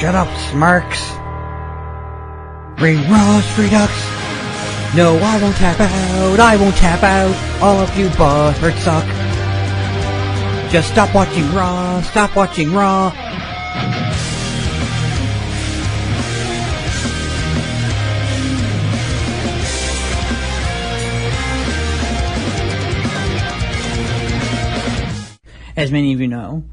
Shut up, Smarks. Ring Rust Redux. No, I won't tap out. I won't tap out. All of you bastards suck. Just stop watching Raw. Stop watching Raw. As many of you know,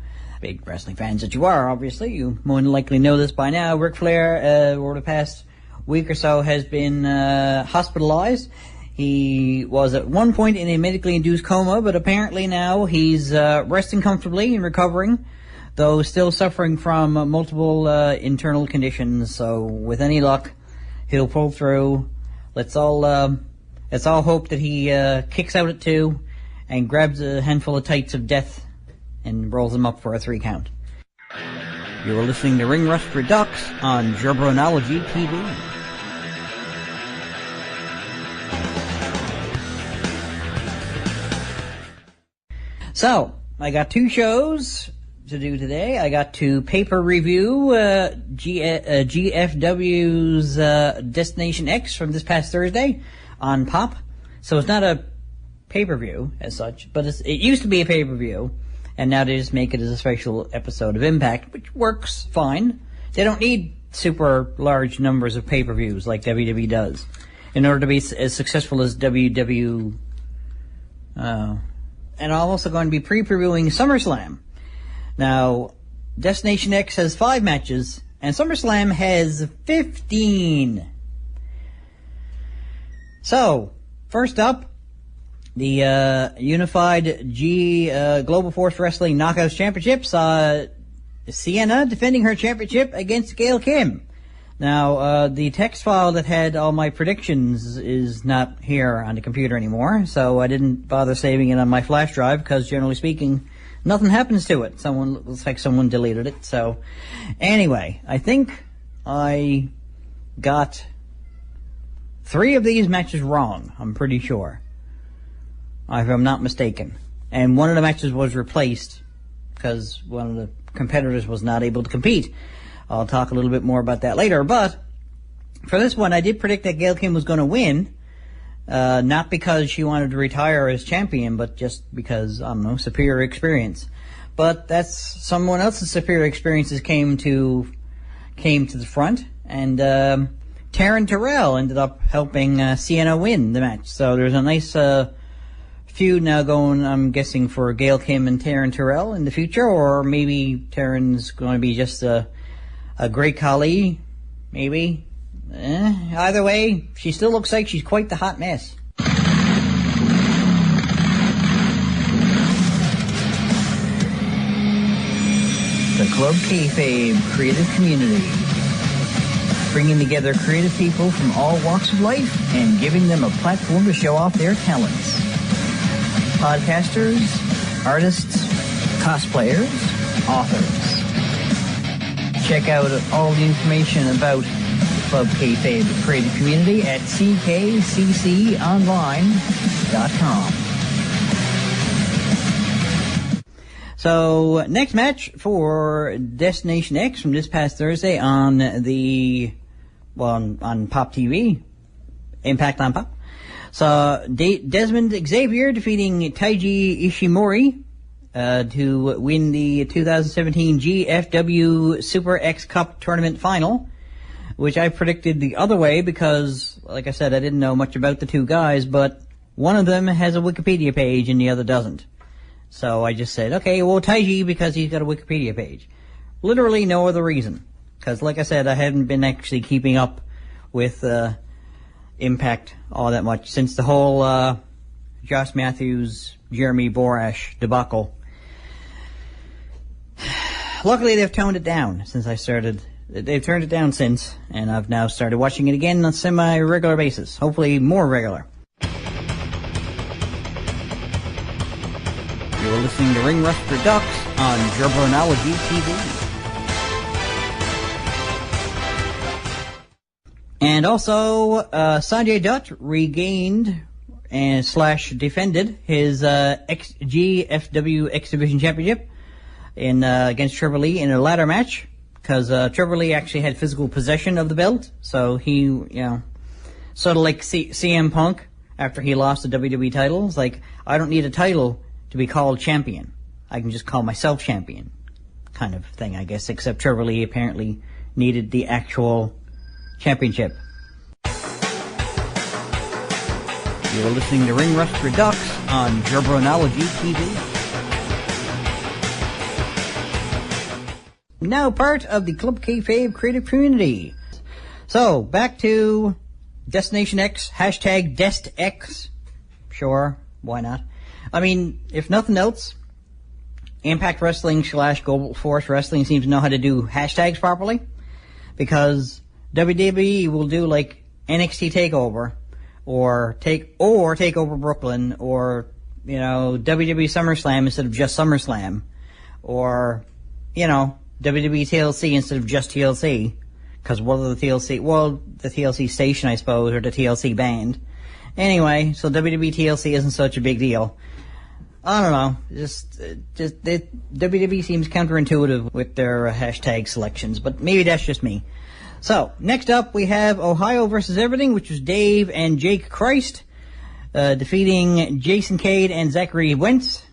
big wrestling fans that you are, obviously, you more than likely know this by now, Ric Flair, over the past week or so, has been hospitalized. He was at one point in a medically induced coma, but apparently now he's resting comfortably and recovering, though still suffering from multiple internal conditions. So with any luck, he'll pull through. Let's all hope that he kicks out at 2 and grabs a handful of tights of death and rolls them up for a 3 count. You're listening to Ring Rust Redux on Jabronology TV. So, I got 2 shows to do today. I got to paper review GFW's Destination X from this past Thursday on Pop. So it's not a pay-per-view as such, but it used to be a pay-per-view. And now they just make it as a special episode of Impact, which works fine. They don't need super large numbers of pay-per-views like WWE does in order to be as successful as WWE. And I'm also going to be pre-previewing SummerSlam. Now, Destination X has 5 matches, and SummerSlam has 15. So, first up, the Unified Global Force Wrestling Knockouts Championships, Sienna defending her championship against Gail Kim. Now, the text file that had all my predictions is not here on the computer anymore, so I didn't bother saving it on my flash drive, because generally speaking, nothing happens to it. Looks like someone deleted it. So, anyway, I think I got 3 of these matches wrong, I'm pretty sure, if I'm not mistaken. And one of the matches was replaced because one of the competitors was not able to compete. I'll talk a little bit more about that later. But for this one, I did predict that Gail Kim was going to win. Not because she wanted to retire as champion, but just because, I don't know, superior experience. But that's someone else's superior experiences came to the front. And Taryn Terrell ended up helping Sienna win the match. So there's a nice feud now going, I'm guessing, for Gail Kim and Taryn Terrell in the future, or maybe Taryn's going to be just a great colleague, maybe. Either way, she still looks like she's quite the hot mess. The Club Kayfabe Creative Community, bringing together creative people from all walks of life and giving them a platform to show off their talents. Podcasters, artists, cosplayers, authors. Check out all the information about Club Kayfabe Creative Community at ckcconline.com. So, next match for Destination X from this past Thursday on on Pop TV, Impact on Pop. So, Desmond Xavier defeating Taiji Ishimori to win the 2017 GFW Super X Cup Tournament Final, which I predicted the other way because, like I said, I didn't know much about the 2 guys, but one of them has a Wikipedia page and the other doesn't. So I just said, okay, well, Taiji, because he's got a Wikipedia page. Literally no other reason. Because, like I said, I haven't been actually keeping up with Impact all that much since the whole Josh Matthews, Jeremy Borash debacle. Luckily, they've toned it down since I started. They've turned it down since, and I've now started watching it again on a semi-regular basis. Hopefully more regular. You're listening to Ring Rust Redux on Jabronology TV. And also, Sanjay Dutt regained and / defended his GFW X Division Championship against Triple E in a ladder match. because Trevor Lee actually had physical possession of the belt, so he, sort of like CM Punk after he lost the WWE title. It's like, I don't need a title to be called champion. I can just call myself champion, kind of thing, I guess, except Trevor Lee apparently needed the actual championship. You're listening to Ring Rust Redux on Jabronology TV. Now part of the Club Kayfabe creative community. So, back to Destination X, hashtag DestX. Sure, why not? I mean, if nothing else, Impact Wrestling / Global Force Wrestling seems to know how to do hashtags properly, because WWE will do like NXT TakeOver, or TakeOver Brooklyn, or, WWE SummerSlam instead of just SummerSlam, or, WWE TLC instead of just TLC, because what are the TLC? Well, the TLC station, I suppose, or the TLC band. Anyway, so WWE TLC isn't such a big deal. I don't know. WWE seems counterintuitive with their hashtag selections, but maybe that's just me. So, next up we have Ohio versus Everything, which was Dave and Jake Christ, defeating Jason Cade and Zachary Wentz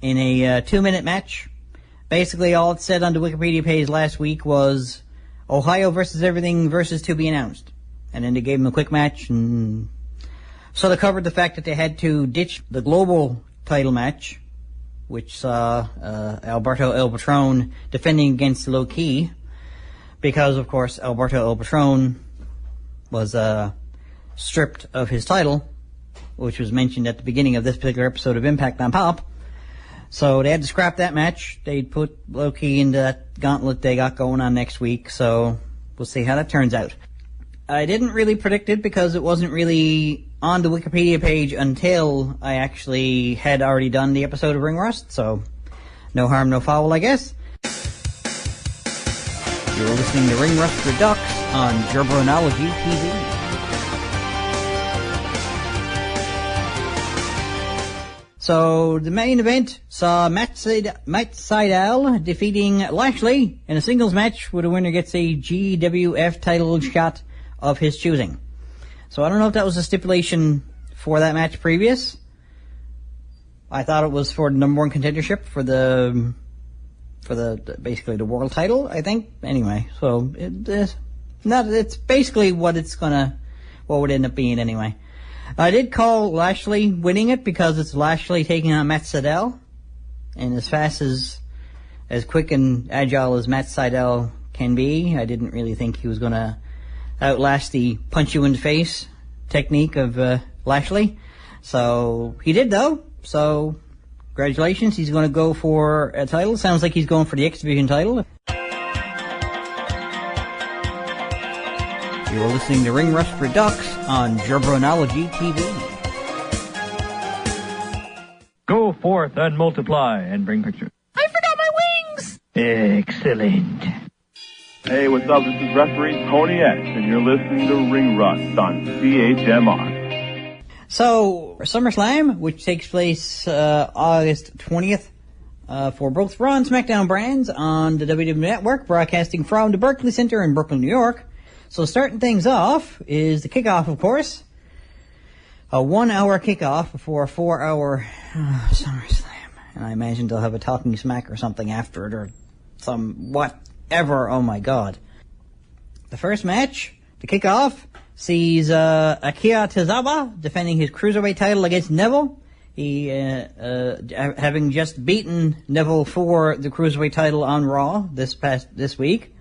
in a 2-minute match. Basically, all it said on the Wikipedia page last week was Ohio versus Everything versus to be announced. And then they gave them a quick match, and so they covered the fact that they had to ditch the global title match, which saw Alberto El Patron defending against Low Key, because, of course, Alberto El Patron was stripped of his title, which was mentioned at the beginning of this particular episode of Impact on Pop. So they had to scrap that match. They'd put Low Key into that gauntlet they got going on next week, so we'll see how that turns out. I didn't really predict it because it wasn't really on the Wikipedia page until I actually had already done the episode of Ring Rust, so no harm, no foul, I guess. You're listening to Ring Rust Redux on Jabronology TV. So, the main event saw Matt Sydal defeating Lashley in a singles match where the winner gets a GWF title shot of his choosing. So, I don't know if that was a stipulation for that match previous. I thought it was for the number one contendership for the basically the world title, I think. Anyway, so it's basically what would end up being anyway. I did call Lashley winning it because it's Lashley taking on Matt Sydal, and as fast as quick and agile as Matt Sydal can be, I didn't really think he was going to outlast the punch you in the face technique of Lashley. So he did, though. So congratulations, he's going to go for a title. Sounds like he's going for the X Division title. You're listening to Ring Rust Redux on Jabronology TV. Go forth and multiply and bring pictures. I forgot my wings! Excellent. Hey, what's up? This is referee Tony X, and you're listening to Ring Rust on CHMR. So, SummerSlam, which takes place August 20th, for both Raw and SmackDown brands on the WWE Network, broadcasting from the Berkeley Center in Brooklyn, New York. So starting things off is the kickoff, of course. A 1-hour kickoff before a 4-hour SummerSlam. And I imagine they'll have a talking smack or something after it, or some whatever. Oh my god. The first match, the kickoff, sees Akira Tozawa defending his Cruiserweight title against Neville. He, having just beaten Neville for the Cruiserweight title on Raw this week.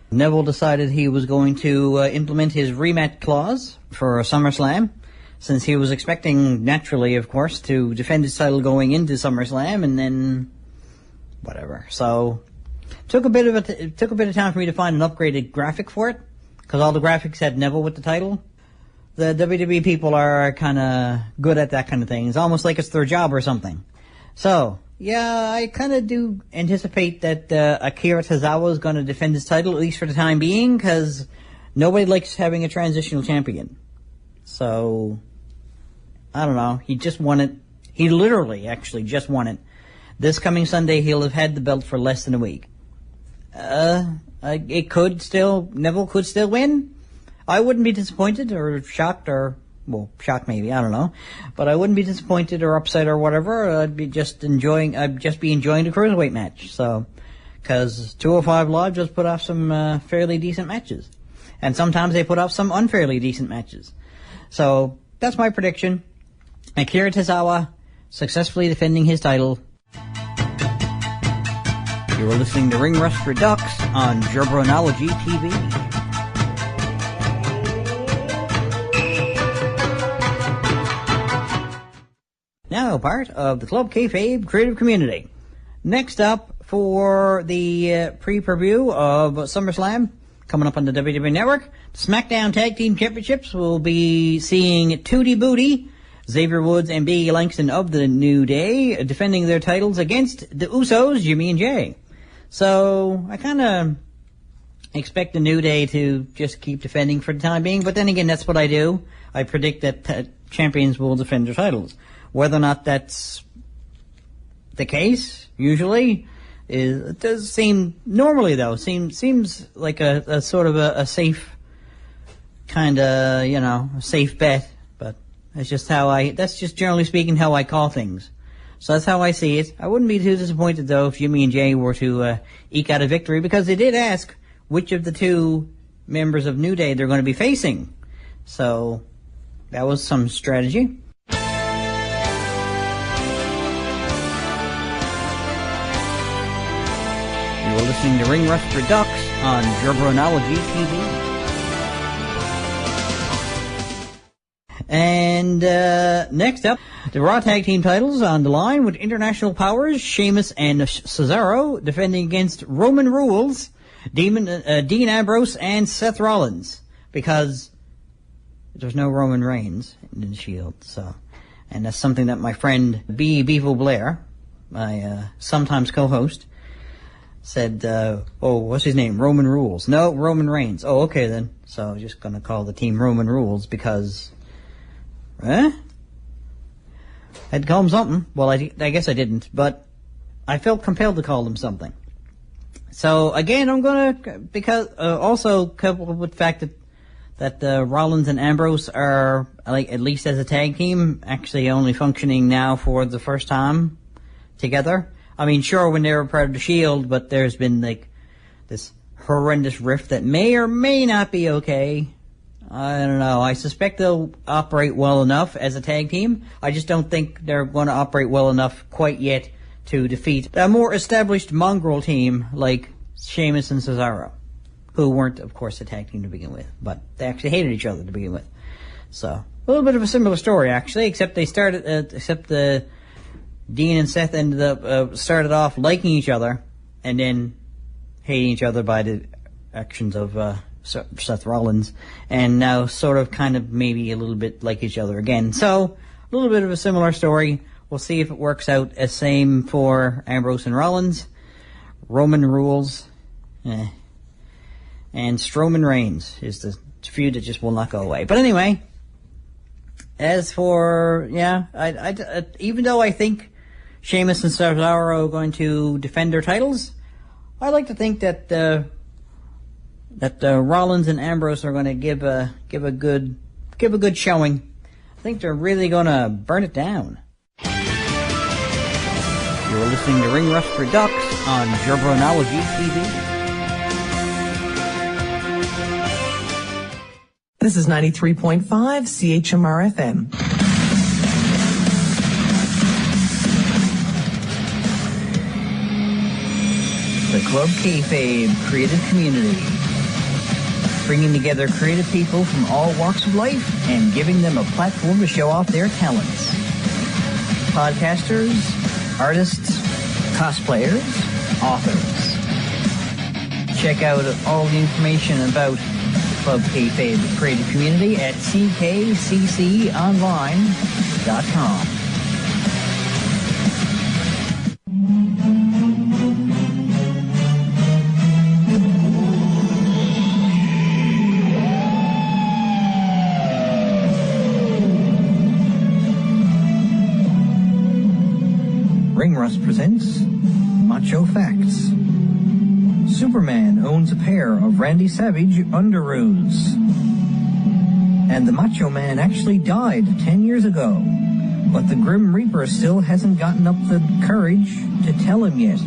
Neville decided he was going to implement his rematch clause for SummerSlam, since he was expecting, naturally, of course, to defend his title going into SummerSlam, and then whatever. So it took a bit of time for me to find an upgraded graphic for it, because all the graphics had Neville with the title. The WWE people are kind of good at that kind of thing. It's almost like it's their job or something. So yeah, I kind of do anticipate that Akira Tozawa is going to defend his title, at least for the time being, because nobody likes having a transitional champion. So, I don't know. He just won it. He literally, actually, just won it. This coming Sunday, he'll have had the belt for less than a week. Neville could still win. I wouldn't be disappointed or shocked shocked maybe, I don't know. But I wouldn't be disappointed or upset or whatever. I'd just be enjoying the cruiserweight match. So, cause 205 Live just put off some, fairly decent matches. And sometimes they put off some unfairly decent matches. So, that's my prediction. Akira Tozawa successfully defending his title. You are listening to Ring Rust Redux on Jabronology TV. Now part of the Club Kayfabe creative community. Next up for the pre-preview of SummerSlam coming up on the WWE Network, the SmackDown Tag Team Championships will be seeing Tootie Booty, Xavier Woods, and Biggie Langston of the New Day defending their titles against the Usos, Jimmy and Jay. So I kind of expect the New Day to just keep defending for the time being, but then again, that's what I do. I predict that champions will defend their titles. Whether or not that's the case, usually, it does seem, normally though, seems like a sort of a safe, kind of, safe bet, but that's just generally speaking how I call things. So that's how I see it. I wouldn't be too disappointed though if Jimmy and Jay were to eke out a victory, because they did ask which of the two members of New Day they're going to be facing. So that was some strategy. You're listening to Ring Rust Redux on Jabronology TV. And next up, the Raw Tag Team titles on the line with International Powers, Sheamus and Cesaro defending against Roman Rules, Dean Ambrose, and Seth Rollins, because there's no Roman Reigns in the Shield. So, and that's something that my friend Bevo Blair, my sometimes co-host, said, what's his name? Roman Rules. No, Roman Reigns. Oh, okay then. So I'm just gonna call the team Roman Rules because, had to call him something. Well, I guess I didn't, but I felt compelled to call them something. So again, I'm gonna, because, also coupled with the fact that Rollins and Ambrose are, like, at least as a tag team, actually only functioning now for the first time together. I mean, sure, when they were part of the Shield, but there's been, like, this horrendous rift that may or may not be okay. I don't know. I suspect they'll operate well enough as a tag team. I just don't think they're going to operate well enough quite yet to defeat a more established mongrel team like Sheamus and Cesaro, who weren't, of course, a tag team to begin with, but they actually hated each other to begin with. So, a little bit of a similar story, actually, except they started, Dean and Seth started off liking each other, and then hating each other by the actions of Seth Rollins, and now sort of kind of maybe a little bit like each other again. So, a little bit of a similar story. We'll see if it works out as same for Ambrose and Rollins. Roman Rules, and Strowman Reigns is the feud that just will not go away. But anyway, as for, I even though I think Sheamus and Cesaro are going to defend their titles, I like to think that Rollins and Ambrose are going to give a good showing. I think they're really going to burn it down. You're listening to Ring Rust Redux on Jabronology TV. This is 93.5 CHMR FM. The Club Kayfabe creative community, bringing together creative people from all walks of life and giving them a platform to show off their talents. Podcasters, artists, cosplayers, authors. Check out all the information about the Club Kayfabe creative community at ckcconline.com. Ring Rust presents Macho Facts. Superman owns a pair of Randy Savage underoos. And the Macho Man actually died 10 years ago. But the Grim Reaper still hasn't gotten up the courage to tell him yet.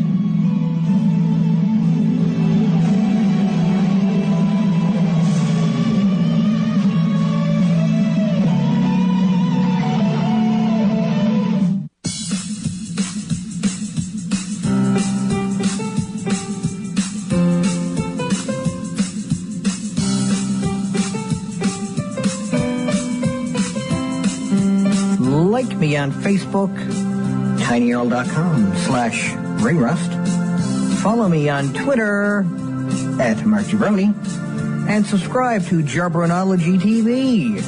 Like me on Facebook, tinyurl.com/ringrust. Follow me on Twitter @MarkJabroni. And subscribe to Jabronology TV,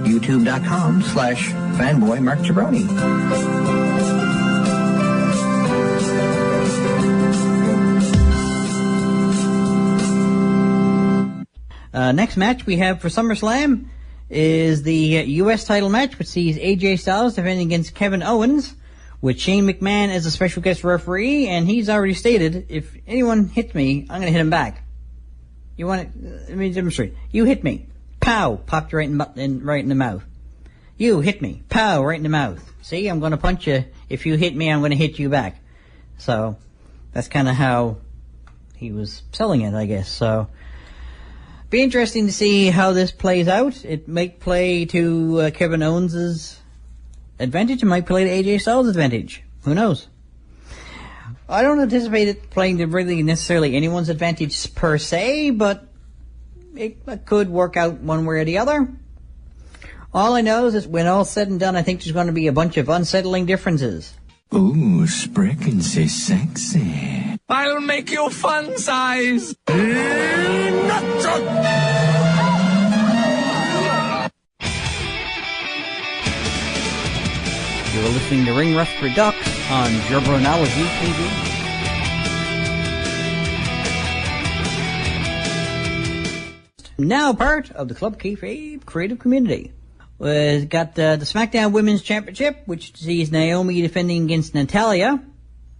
youtube.com/fanboymarkjabroni. Next match we have for SummerSlam is the U.S. title match, which sees AJ Styles defending against Kevin Owens, with Shane McMahon as a special guest referee, and he's already stated, if anyone hits me, I'm going to hit him back. You want it? Let me demonstrate. You hit me. Pow! Popped you right in the mouth. You hit me. Pow! Right in the mouth. See, I'm going to punch you. If you hit me, I'm going to hit you back. So, that's kind of how he was selling it, I guess. So, be interesting to see how this plays out. It might play to Kevin Owens' advantage. It might play to AJ Styles' advantage. Who knows? I don't anticipate it playing to really necessarily anyone's advantage per se, but it could work out one way or the other. All I know is that when all's said and done, I think there's going to be a bunch of unsettling differences. Ooh, sprechen Sie sexy. I'll make you fun size. You're listening to Ring Rust Redux on Jabronology TV. Now part of the Club Kayfabe creative community. We've got the SmackDown Women's Championship, which sees Naomi defending against Natalya.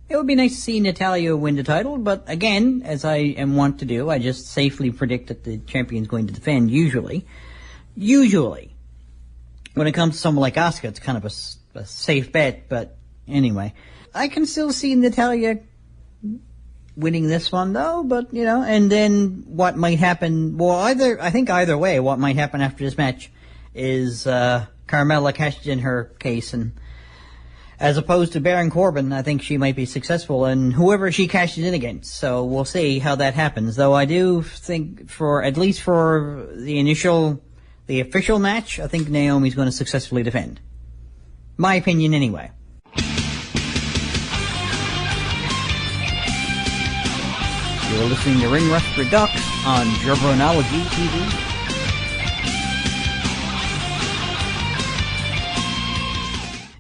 It would be nice to see Natalya win the title, but again, as I am wont to do, I just safely predict that the champion's going to defend, usually. Usually. When it comes to someone like Asuka, it's kind of a safe bet, but anyway. I can still see Natalya winning this one, though, but, you know, and then what might happen, well, I think either way, what might happen after this match is Carmella cashes in her case, and as opposed to Baron Corbin, I think she might be successful in whoever she cashes in against. So we'll see how that happens. Though I do think at least for the official match, I think Naomi's going to successfully defend. My opinion anyway. You're listening to Ring Rust Redux on Jabronology TV.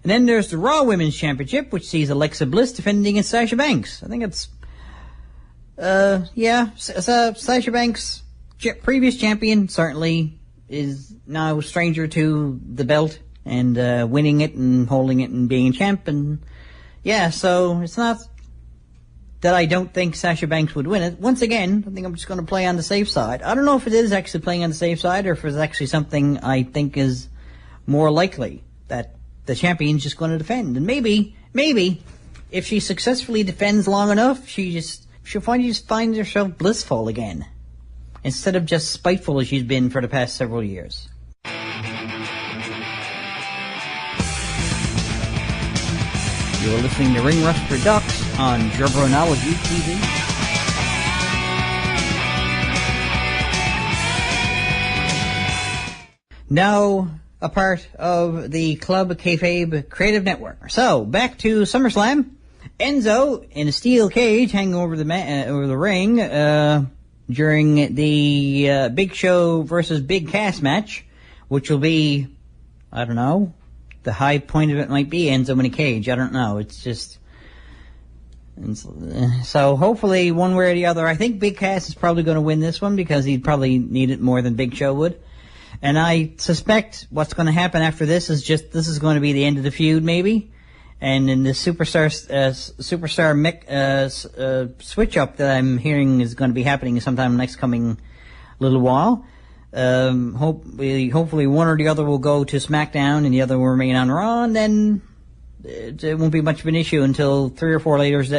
And then there's the Raw Women's Championship, which sees Alexa Bliss defending against Sasha Banks. I think it's, Sasha Banks, previous champion, certainly is now a stranger to the belt and winning it and holding it and being a champ. And yeah, so it's not that I don't think Sasha Banks would win it. Once again, I think I'm just going to play on the safe side. I don't know if it is actually playing on the safe side or if it's actually something I think is more likely that the champion's just going to defend. And maybe, if she successfully defends long enough, she'll find herself blissful again, instead of just spiteful as she's been for the past several years. You're listening to Ring Rust Redux on Jabronology TV. Now a part of the Club Kayfabe Creative Network. So, back to SummerSlam. Enzo in a steel cage hanging over the ring during the Big Show versus Big Cass match, which will be, I don't know, the high point of it might be Enzo in a cage. I don't know. It's just... So, hopefully, one way or the other, I think Big Cass is probably going to win this one because he'd probably need it more than Big Show would. And I suspect what's going to happen after this is going to be the end of the feud, maybe. And in the superstar switch up that I'm hearing is going to be happening sometime next coming little while. Hopefully one or the other will go to SmackDown and the other will remain on Raw, and then it won't be much of an issue until 3 or 4 years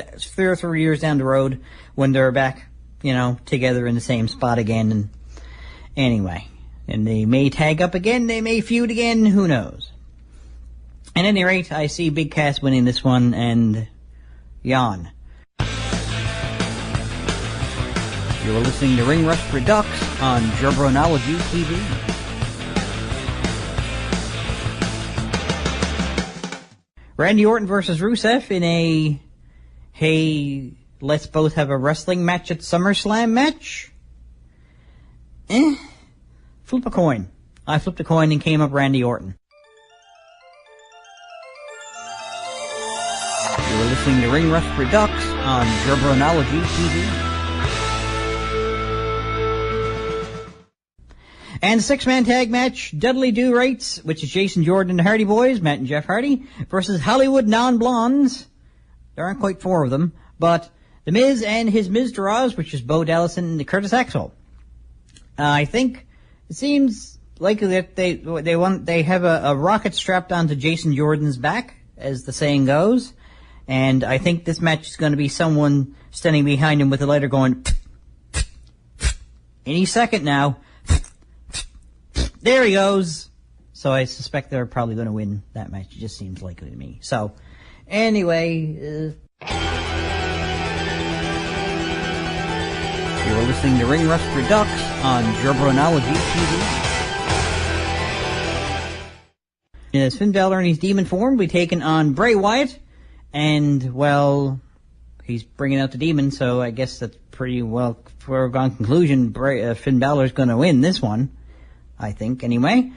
down the road when they're back, together in the same spot again. And anyway, and they may tag up again, they may feud again, who knows. At any rate, I see Big Cass winning this one, and yawn. You're listening to Ring Rust Redux on Jabronology TV. Randy Orton versus Rusev in a, hey, let's both have a wrestling match at SummerSlam match? Flip a coin. I flipped a coin and came up Randy Orton. You're listening to Ring Rust Redux on Jabronology TV. And the 6-man tag match, Dudley Do Rates, which is Jason Jordan and the Hardy Boys, Matt and Jeff Hardy, versus Hollywood Non-Blondes. There aren't quite 4 of them, but The Miz and his Miztourage, which is Bo Dallas and Curtis Axel. I think it seems likely that they have a rocket strapped onto Jason Jordan's back, as the saying goes, and I think this match is going to be someone standing behind him with a lighter going any second now. There he goes. So I suspect they're probably going to win that match. It just seems likely to me. So, anyway, you are listening to Ring Rust Redux on Jabronology TV. As Finn Balor in his demon form will be taking on Bray Wyatt, and, well, he's bringing out the demon, so I guess that's pretty well foregone conclusion. Finn Balor's going to win this one. I think, anyway.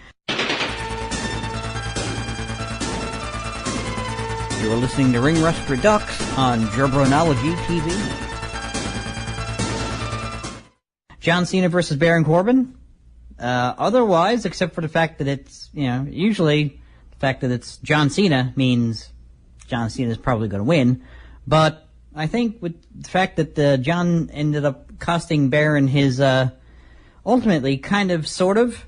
You're listening to Ring Rust Redux on Jabronology TV. John Cena versus Baron Corbin. Otherwise, except for the fact that it's, usually the fact that it's John Cena means John Cena is probably going to win. But I think with the fact that John ended up costing Baron his, ultimately, kind of, sort of,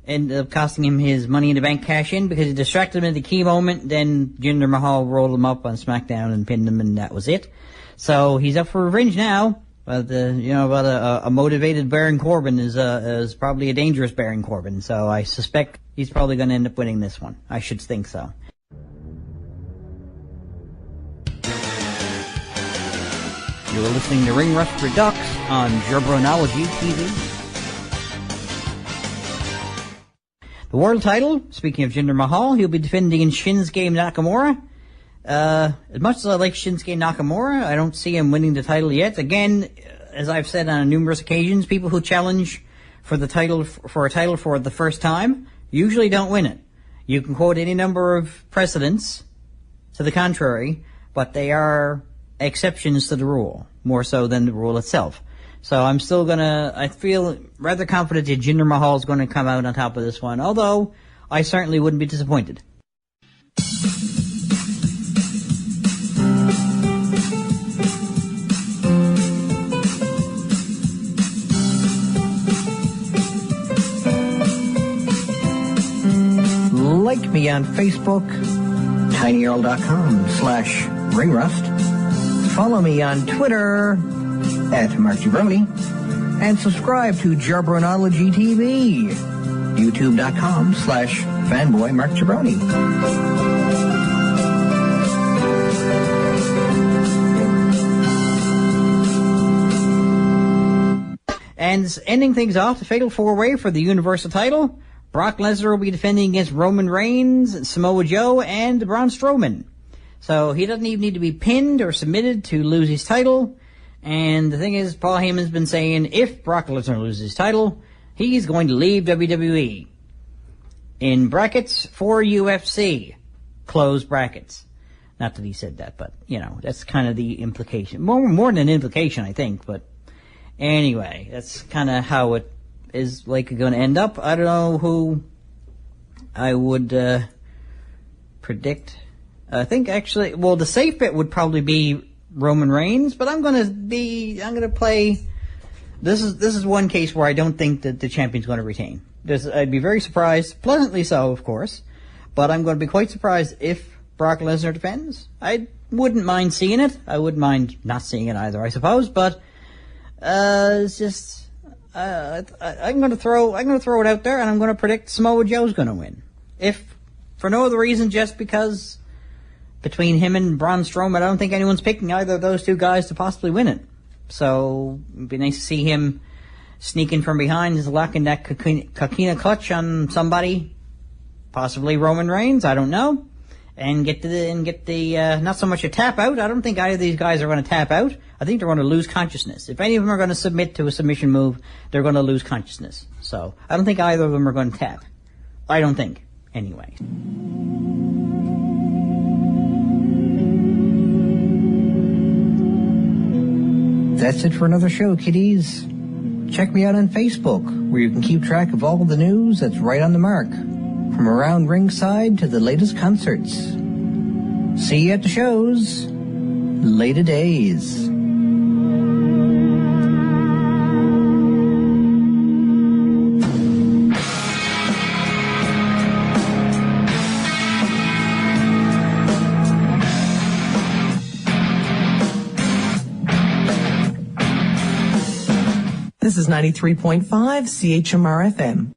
ended up costing him his Money in the Bank cash-in because he distracted him at the key moment. Then Jinder Mahal rolled him up on SmackDown and pinned him, and that was it. So he's up for revenge now. But a motivated Baron Corbin is probably a dangerous Baron Corbin. So I suspect he's probably going to end up winning this one. I should think so. You're listening to Ring Rust Redux on Jabronology TV. The world title, speaking of Jinder Mahal, he'll be defending in Shinsuke Nakamura. As much as I like Shinsuke Nakamura, I don't see him winning the title yet. Again, as I've said on numerous occasions, people who challenge for the title, for a title for the first time, usually don't win it. You can quote any number of precedents to the contrary, but they are exceptions to the rule, more so than the rule itself. So I feel rather confident that Jinder Mahal is going to come out on top of this one, although I certainly wouldn't be disappointed. Like me on Facebook, tinyurl.com/ringrust. Follow me on Twitter @MarkJabroni, and subscribe to Jabronology TV, youtube.com/fanboymarkjabroni. And ending things off, the Fatal 4-Way for the Universal title, Brock Lesnar will be defending against Roman Reigns, Samoa Joe, and Braun Strowman. So he doesn't even need to be pinned or submitted to lose his title. And the thing is, Paul Heyman's been saying if Brock Lesnar loses his title, he's going to leave WWE. In brackets, for UFC. Close brackets. Not that he said that, but, that's kind of the implication. More than an implication, I think, but anyway, that's kind of how it is likely going to end up. I don't know who I would predict I think actually, well, the safe bet would probably be Roman Reigns, but I'm gonna play. This is one case where I don't think that the champion's going to retain. I'd be very surprised, pleasantly so, of course, but I'm going to be quite surprised if Brock Lesnar defends. I wouldn't mind seeing it. I wouldn't mind not seeing it either, I suppose, but it's just I'm going to throw it out there, and I'm going to predict Samoa Joe's going to win. If for no other reason, just because between him and Braun Strowman, I don't think anyone's picking either of those two guys to possibly win it. So it'd be nice to see him sneaking from behind, locking that coquina clutch on somebody, possibly Roman Reigns. I don't know, and get the not so much a tap out. I don't think either of these guys are going to tap out. I think they're going to lose consciousness. If any of them are going to submit to a submission move, they're going to lose consciousness. So I don't think either of them are going to tap. I don't think, anyway. That's it for another show, kiddies. Check me out on Facebook, where you can keep track of all the news that's right on the mark, from around ringside to the latest concerts. See you at the shows. Later days. This is 93.5 CHMR FM.